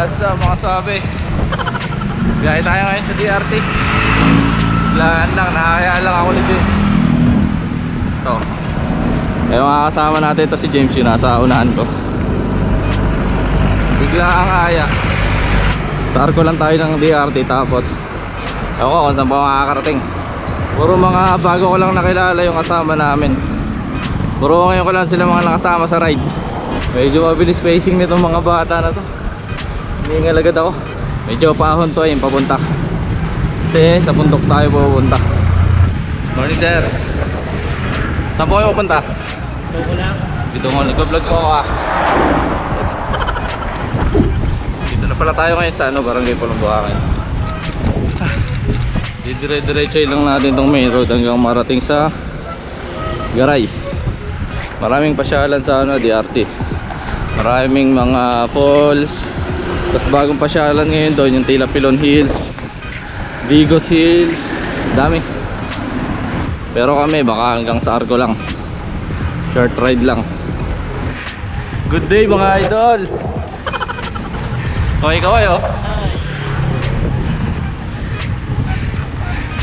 What's up mga sabi? Biyahe tayo ngayon sa DRT. Biglaan lang, nakakaya lang ako ni James. Ito yung mga kasama natin, ito si James, yung nasa unahan ko. Bigla ang aya. Sa arko lang tayo ng DRT. Tapos ako kung saan pa makakarating. Puro mga bago ko lang nakilala yung kasama namin. Puro ngayon ko lang sila mga nakasama sa ride. Medyo mabilis pacing nitong mga bata na to. Hiningal agad ako. Medyo pahon to ayun papunta. Kasi sa bundok tayo pupunta. Morning sir. Saan po kayo pupunta? Ito ko lang. Dito mo, nag-vlog ko ako Dito na pala tayo ngayon sa ano, Barangay Palumbuakan. Dire-diretso lang natin tong main road hanggang marating sa Garay. Maraming pasyalan sa ano, DRT. Maraming mga falls. Tapos bagong pasyalan ngayon doon yung Tilapilon Hills, Digos Hills, dami. Pero kami baka hanggang sa Arco lang. Short ride lang. Good day mga idol. Kaway oh.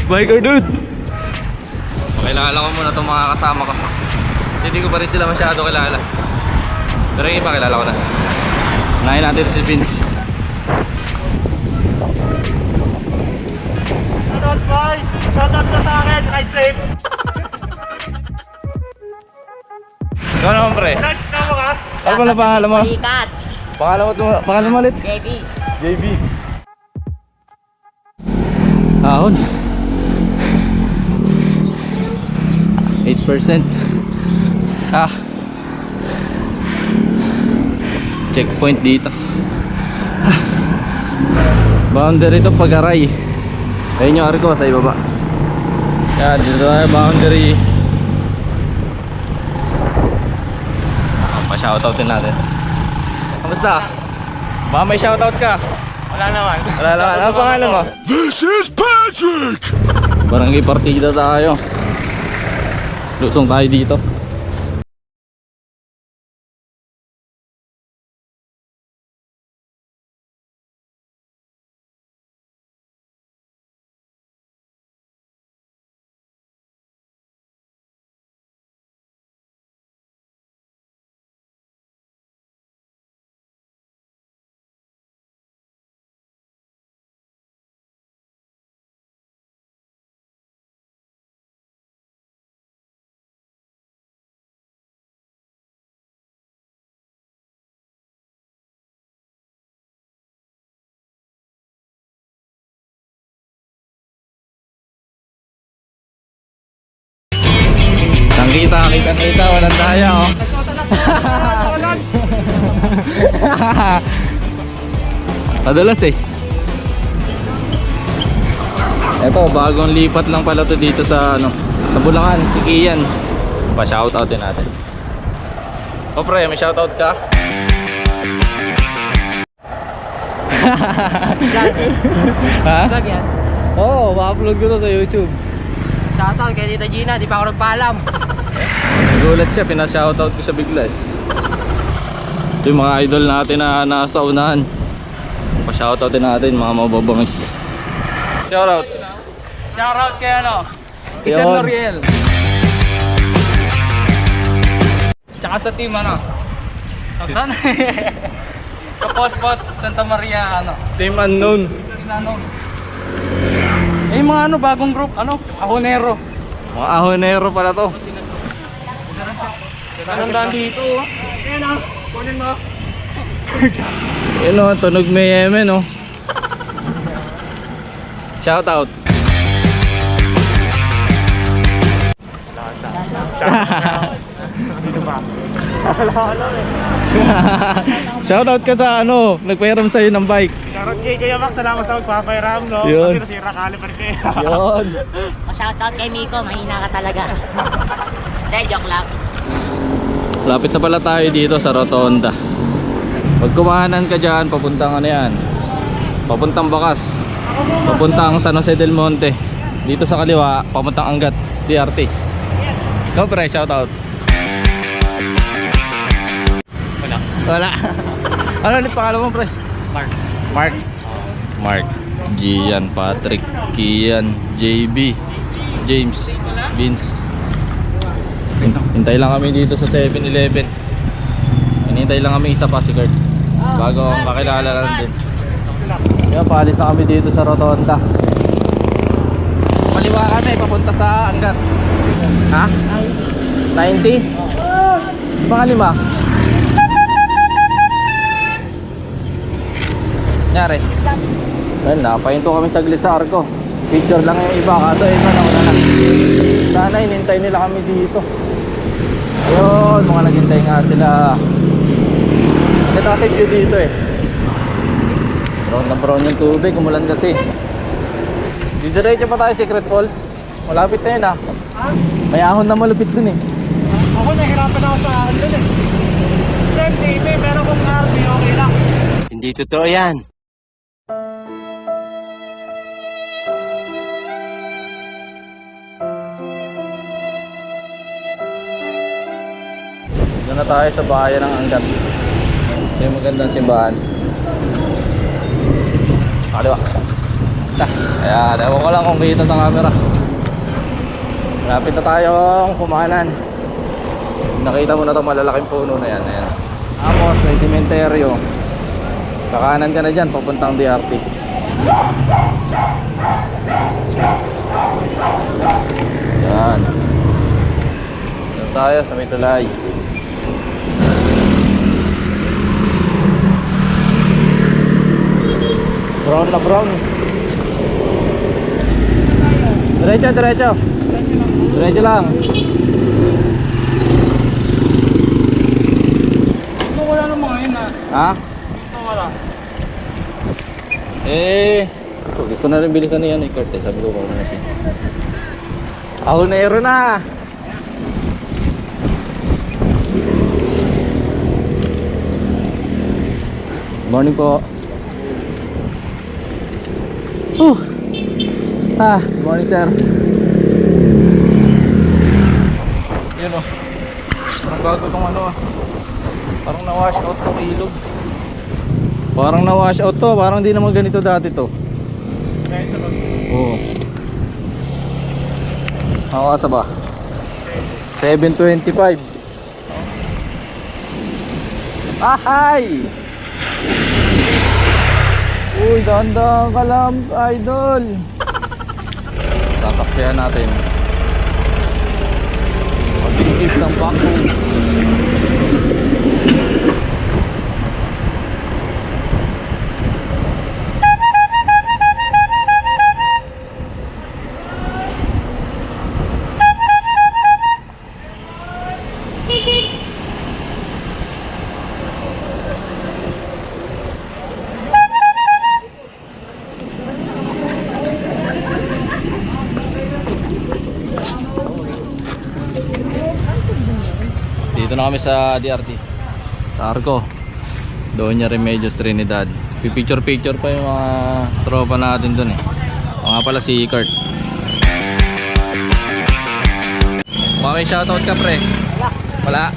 Bye ka dude. Pakilala ko muna itong mga kasama ko. Hindi ko pa rin sila masyado kilala. Pero yung iba kilala ko na. Unahin natin si Vince. Shoutout boy! Shoutout ka sa akin! Ride safe! Ikaw naman pre. Rides na mo ka? Ano pala pangalan mo? Ikat. Pangalan mo ulit? JB. JB. Ahon 8%. Checkpoint dito. Boundary to Pagaray. Ayun yung arko sa ibaba. Yan, dito tayo boundary. Pa-shoutoutin natin. Kamusta? Baka may shoutout ka? Wala naman. Wala naman. Ano pangalan mo? This is Patrick! Barangay partida tayo. Lusong tayo dito. Kita, walang daya oh. Madalas eh. Eto, bagong lipat lang pala to dito sa ano, sa Bulacan, si Kian. Pa-shoutoutin natin. O pre, may shoutout ka? Ha? Vlog yan. Oo, ma-upload ko to sa YouTube. Shoutout kay Tita Gina, di pa ako nagpaalam. Nagulat siya, pina-shoutout ko siya bigla eh. Ito yung mga idol natin na nasa unahan. Pa-shoutoutin natin mga mababangis. Shoutout. Shoutout kay ano? Yun. Isan L'Oreal. Tsaka sa team ano? Saan? Kapot-pot, Santa Maria ano? Team Unknown. Ano? Eh mga ano, bagong group, ano? Ahonero. Mga ahonero pala to. Kanandaan dito oh. Ayan oh, kunin mo. Yun o, tunog may yemen o. Shoutout. Dito ba? Shoutout ka sa ano, nagpairam sa'yo ng bike. Shoutout kay Kuya Max, salamat sa magpapairam no. Yun. Kasi nasira caliper ko eh. Yun. Shoutout kay Miko, mahina ka talaga. Hindi, joke lang. Lapit na pala tayo dito sa Rotonda. Pag kumahanan ka dyan, papuntang ano yan, papuntang Bakas, papuntang San Jose del Monte. Dito sa kaliwa, papuntang Angat, DRT. Go pre, shoutout. Wala. Ano ulit pangalan mo pre? Mark. Mark, Gian, Patrick, Kian, JB, James, Vince. Hintay lang kami dito sa 7-Eleven. Hinintay lang kami isa pa si Kurt bago makilala lang din. Kaya paalis na kami dito sa Rotonda. Maliwa kami papunta sa Angat. Ha? 90? Baka 5? Nyari. Well, napahinto kami saglit sa Arco. Picture lang yung iba, kaso iba nauna na. Sana inintay nila kami dito. Yun, mga naghintay nga sila. Ito kasi view dito eh. Brown na brown yung tubig, umulan kasi. Didiretso pa tayo Secret Falls. Malapit na yun ah. May ahon na malupit dun eh. Ako nahirapan ako sa akin dun eh. Same TV, meron kong RV, okay lang. Hindi totoo yan. Doon na tayo sa bayan ng Angat. Ito yung magandang simbahan. Kaliwa. Ayan, ewan ko lang kung kita sa camera. Malapit na tayong kumanan. Nakita mo na itong malalaking puno na yan. Ayan. Tapos may sementeryo. Kakanan ka na dyan, papuntang DRT. Ayan. Doon tayo sa may tulay. Brown na brown. Diretso, diretso. Diretso lang. Ito wala ng mga yun ah. Ha? Ito wala. Gusto na rin bilisan na yan eh, Kurt. Sabi ko kung na siya. Ako na ero na. Morning po. Morning sir. Yun o. Parang bago itong ano ah. Parang na-wash out tong ilog. Parang na-wash out to. Parang di naman ganito dati to. Oo. Nakakasa ba? 7:25. Hi! Uy, dahan-dahan ka lang, idol. Sasaksihan natin. Mag-tip ng bako. Dito na kami sa DRT sa Arco. Doon niya Remedios Trinidad. Picture pa yung mga tropa natin doon eh. O nga pala si Kurt. May shoutout ka pre? Wala.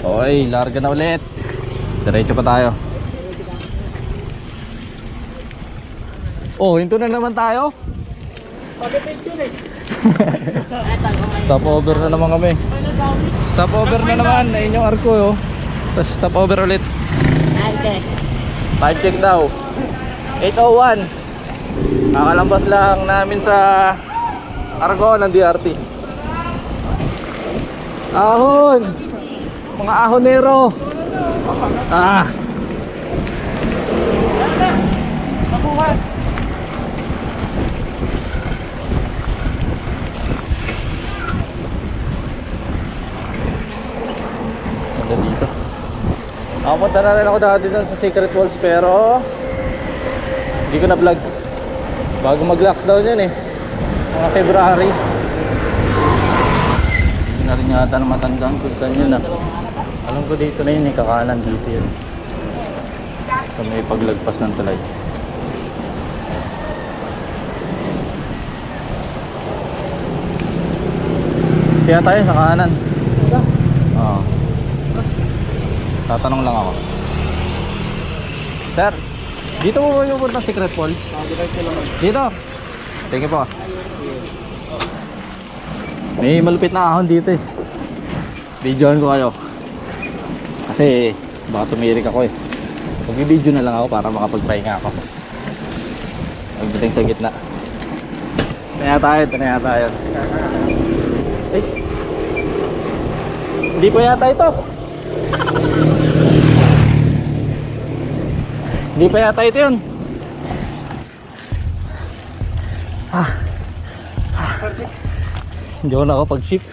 Oy, larga na ulit. Diretso pa tayo. Oh, hinto na naman tayo. Stop over na naman kami. Stop over na naman. Ayun yung Arco oh. Tapos stop over ulit. Time check daw 8:01. Kakalambas lang namin sa Arco ng DRT. Ahon. Mga ahonero. Mabuhat. Dito. Nakapunta na rin ako dati doon sa Secret Falls pero hindi ko na vlog. Bago mag-lockdown yan eh. Mga February. Hindi na rin yata na matandaan kung saan yun ah. Alam ko dito na yun eh, kakanan dito yun. Sa may paglagpas ng tulay. Kaya tayo sa kanan. Oo. Tatanong lang ako. Sir, dito mo ba yung puntang Secret Falls? Dito. Sige po. May malupit na ahon dito eh. Videoan ko kayo. Kasi baka tumirik ako eh. Mag-video na lang ako para makapag-pahinga ako. Pagdating sa gitna. Ito na yata yun. Eh, hindi pa yata ito. Hindi pa yata ito yun. Hindi ko na ako pag-ship.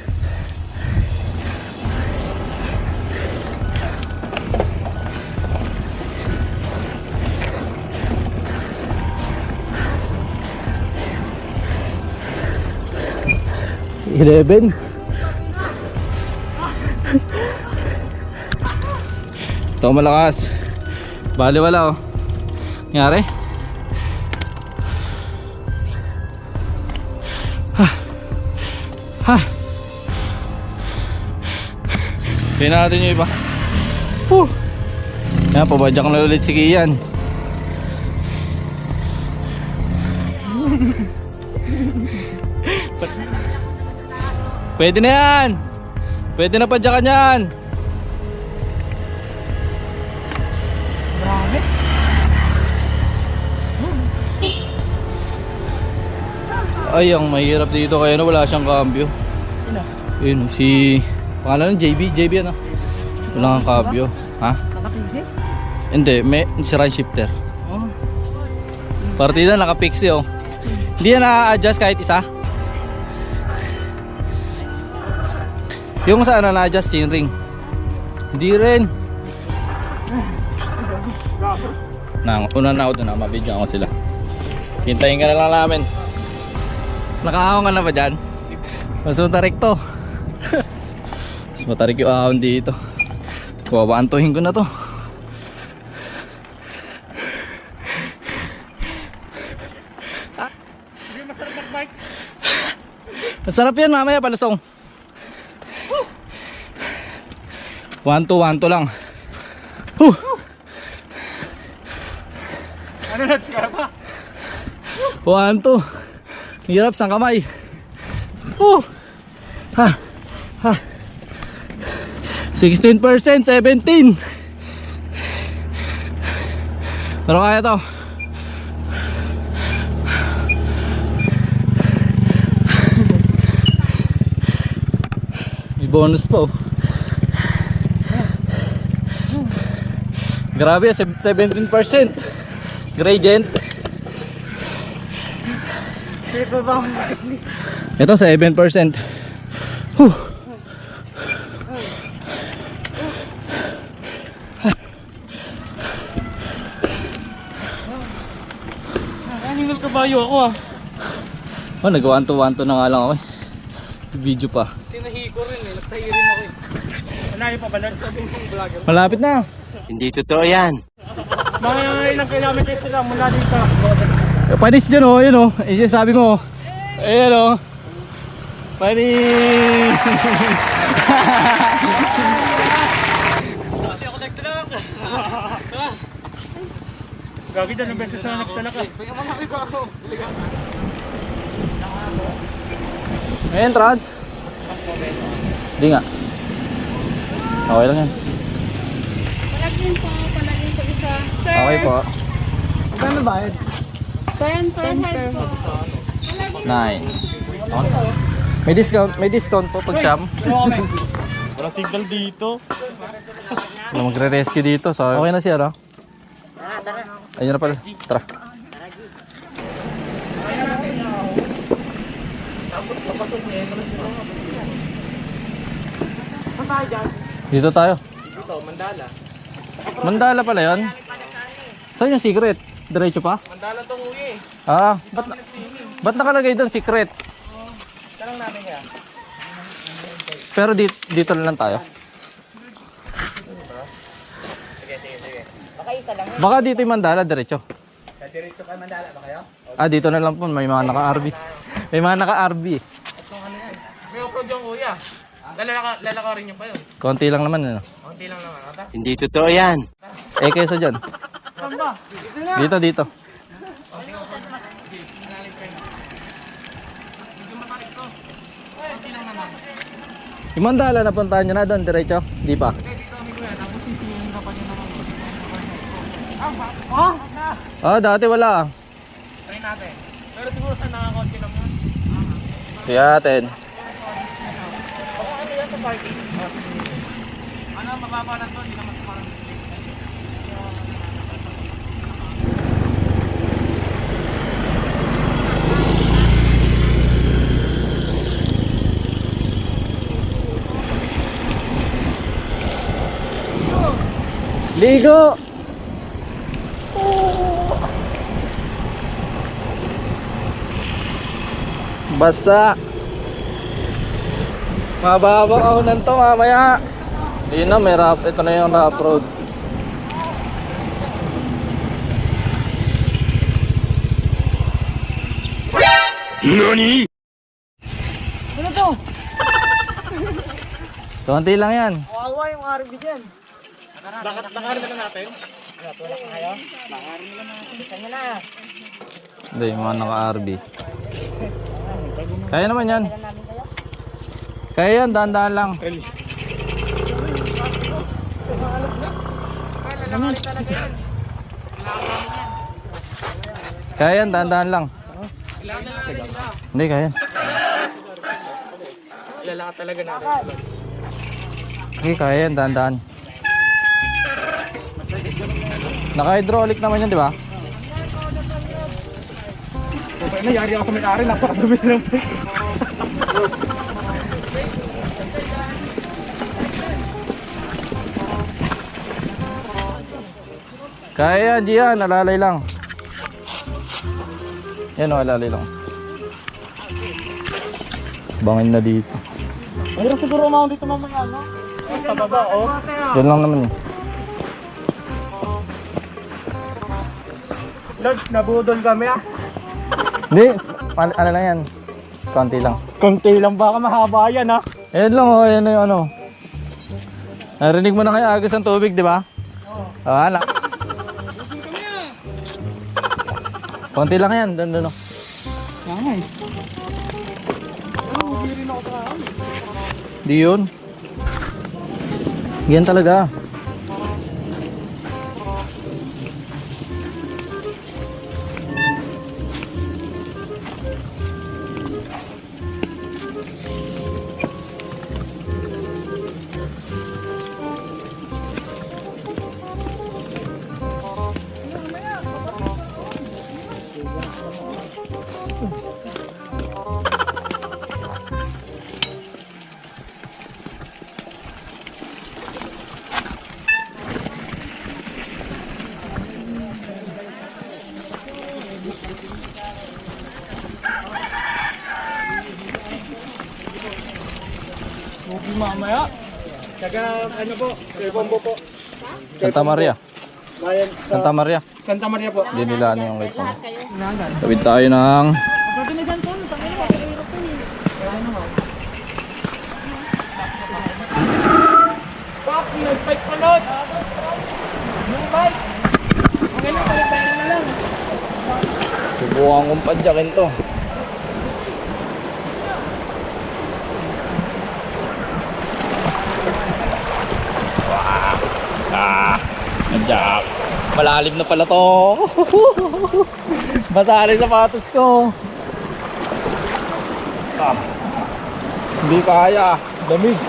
Eleven. Ito malakas. Bali wala oh. Nangyari? Tingnan natin yung iba. Yan, pabadyak na ulit si Kian. Pwede na yan. Pwede na padyakan yan. Grabe. Ay, ang mahirap dito kaya na wala siyang cambio. Yun, si pangalan ng JB ano? Wala kang cambio. Ha? Nakapiksi? Hindi, may sira yung shifter. Oh. Partida nakapiksi oh. Hindi yan na-adjust kahit isa. Yung saan na-adjust chainring? Hindi rin. Una na ako doon na mabidyan ko sila. Hintayin ka na lang namin. Nakaahon ka na ba dyan? Mas matarik to. Mas matarik yung ahon dito. Wawantuhin ko na to. Masarap yan mamaya palusong. 1-2 lang. Ano na, sigara pa? 1-2. Hirap sa kamay. Ha. 16%, 17. Pero kaya to. May bonus pa oh. Grabe, 17% gradient. Ito ba? Ito 7%. Animal kabayo ako ah. Oh, nag-1-2 na nga lang ako eh. Video pa. Tinahi ko rin eh, nagtahi rin ako eh. Manahin pa ba lang sabihin ng vlogger? Malapit na. Hindi totoo yan. Mga ilang kilometer sila mula dito. Panis dyan oh, yun oh. Eh, sabi mo. Ayan oh. Panis. Kasi ako nagtalak. Gagi dyan, ang beses na nagtalak ah. Pagkamalaki pa ako. May entrance? Hindi nga. Okay lang yan. Palagyan po isa. Sir, Okay po. Magkano bayad? 10 per head po. 9. May discount po pag siyam. Wala signal dito. Wala magre-rescue dito. So, okay na siya, no? Ayun na pala. Tara. Saan tayo dyan? Dito tayo. Dito, Mandala. Mandala pala yun. Saan yung secret? Diretso pa? Mandala tong uwi eh. Ah, ba't nakalagay doon secret? Tanong namin yan. Pero dito na lang tayo. Sige. Baka dito yung Mandala, diretso. Diretso kay Mandala ba kayo? Ah, dito na lang po. May mga naka-RV. May mga naka-RV. May upload yung kuya. Lalakarin niyo pa yun. Konti lang naman ano. Konti lang naman. Ata? Hindi totoo yan. Eh kaysa dyan. Saan ba? Dito, dito. Yung mandala napuntahan nyo na doon, diretso? Di pa? Ah, dati wala. Try natin. Pero siguro sa nakakonti lang yun. Kaya atin. Ano yan sa parking? Ano, mababa lang to. Hindi naman sa parang Ligo! Basa! Mababa ako to mamaya. Yun na, may rap. Ito na yung rap road. NANI?! ano to? Konti lang yan. Kawawa yung RV dyan. Nakarin na natin? Tulak na kayo? Nakarin na natin. Kanya na. Hindi, yung mga naka-RB. Kaya naman yan. Kaya yan, dahan-dahan lang. Kaya yan, dahan-dahan lang. Hindi, kaya yan. Ilalaka talaga natin. Okay, kaya yan, dahan-dahan. Naka-hydraulic naman yan, di ba? Okay na, yari ako sa may-ari. Napakadumi lang. Kaya yan, Gian, alalay lang. Yan o, alalay lang. Bangin na dito. Mayroon siguro umahon dito mamaya, no? Sa baba, oh. Yan lang naman eh. Lord, nabudol kami ah. Hindi, ano lang yan. Konti lang. Konti lang, baka mahaba yan ah. Ayan lang o, ayan na yung ano. Narinig mo na kaya agos ang tubig, di ba? Oo. Wala. Konti lang yan, doon o. Yan eh. Pero hindi rin ako sa akin. Di yun. Yan talaga. Huwag mamaya. Taga ano po? Kay Bombo po. Santa Maria. Bayan sa Santa Maria. Santa Maria po. Hindi nila ano yung wait mo. Nagan. Tawid tayo ng... Pwede na dyan po. Sa ngayon, mahirap po eh. Kaya naman. Pak, yung bike pa lot. Yung bike. Okay na, balik-balik na lang. Subukan kong padyakin to. Nadyak. Malalim na pala to. Basa rin sapatos ko. Hindi kaya. Damig.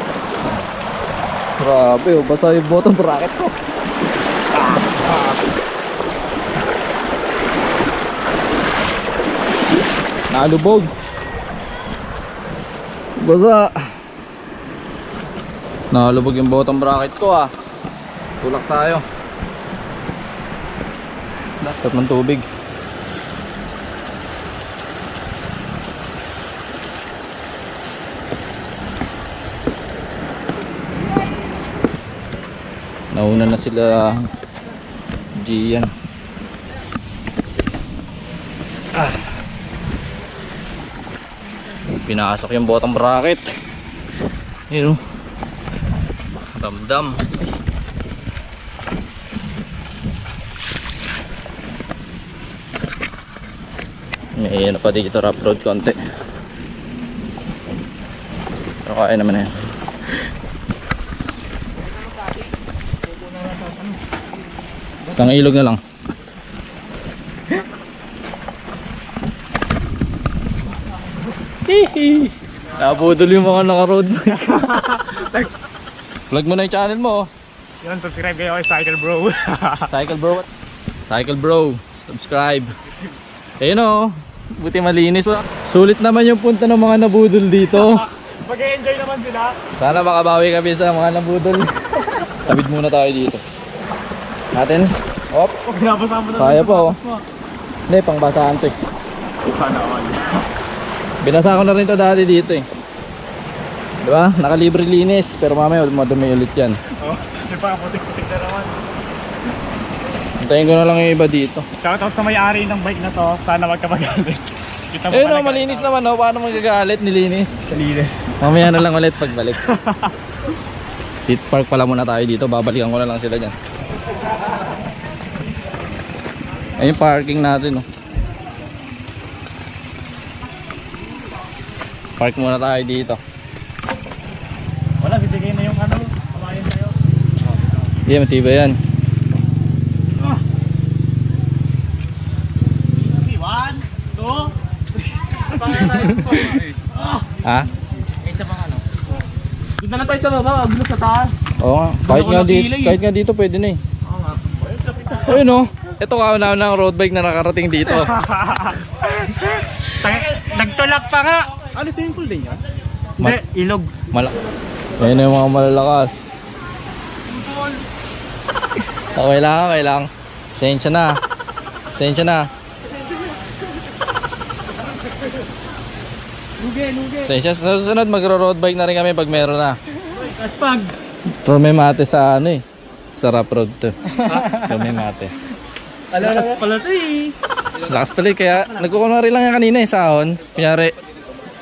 Grabe, oh, basa yung bottom bracket ko. Nalubog. Basa. Nalubog yung bottom bracket ko ah. Tulak tayo. Dapat ng tubig. Nauna na sila Gian. Pinasok yung bottom bracket. Ayun, oh. Damdam. May ano pa dito, rough road konti. Pero kaya naman na yan. Isang ilog na lang. Hihi. Napudol yung mga naka-road. Vlog mo na yung channel mo. Yun, subscribe kayo kay Cycle Bro. Cycle Bro. Cycle Bro. Subscribe. Ayun o. Buti malinis. Sulit naman yung punta ng mga nabudol dito. Mag-enjoy naman sila. Sana makabawi kami sa mga nabudol. Tabid muna tayo dito. Natin. Hop. Binabasa mo na. Kaya pa oh. Hindi, pang basahan to eh. Sana all. Binasa ko na rin to dati dito eh. Diba? Nakalibre linis. Pero mamaya madumi ulit yan. Oh, di pa putik-putik na naman. Hintayin ko na lang yung iba dito. Shoutout sa may-ari ng bike na to. Sana wag ka magalit. Kita mo Eh pala no, malinis naman oh. Paano magagalit? Nilinis. Linis. Mamaya na lang ulit pagbalik. Pit park pala muna tayo dito. Babalikan ko na lang sila dyan. Ayun parking natin oh. Park muna tayo dito. Wala, bibigay na yung ano. Kamayan tayo. Hindi, matibay yan. One, two. Ha? Doon na lang tayo sa baba. Wag na sa taas. Oo nga. Kahit nga dito pwede na eh. Ayun oh. Ito kauna ng road bike na nakarating dito. Nagtulak pa nga. Ano swimming pool din yan? Hindi, ilog. Ayun na yung mga malalakas. Okay lang. Pasensya na. Pasensya. Sa susunod magro-road bike na rin kami pag meron na. At pag Pero may mate sa ano eh. Sa rough road to. Pero may mate. alakas pala ito eh. Lakas pala eh. Kaya nagkukunwari lang yan kanina eh. Sahon. Kunyari.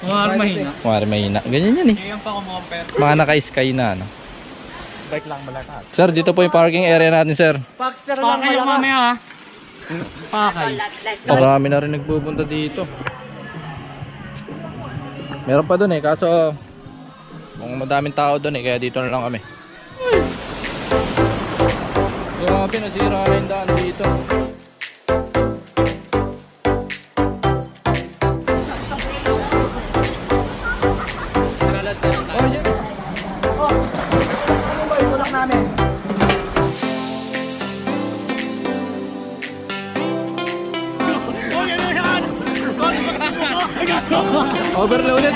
Mga mahina. Kumari mahina. Ganyan yan eh. Ngayon pa ako mga pet. Mga naka-sky na ano. Bike lang malakas. Sir, dito po yung parking area natin sir. Pakster lang malakas. Mamaya ha. Pakay. Marami na rin nagpupunta dito. Meron pa dun eh. Kaso kung madaming tao dun eh. Kaya dito na lang kami. Grabe, nasira na yung daan dito. Overloaded.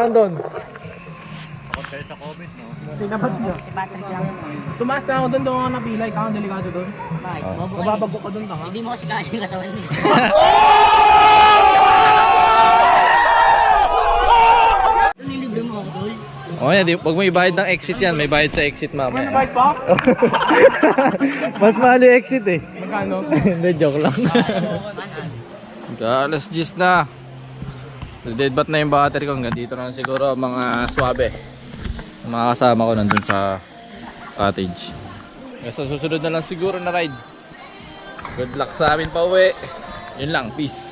Andon. Takot kayo sa COVID, no? Tumaas na ako doon, doon ako napila, ikaw ang delikado doon. Mababago ka doon, tanga. Hindi mo kasi kaya yung katawan niya. Nililibre mo ako doon. Oh yan, wag mo ibayad ng exit yan. May bayad sa exit mamaya. May bike pa? Mas mahal yung exit eh. Magkano? Hindi, joke lang. Alas 10 na. Deadbat na yung battery ko. Hanggang dito na siguro mga swabe. Mga kasama ko nandun sa cottage. Sa susunod na lang siguro na ride. Good luck sa amin pa uwi. Yun lang, peace.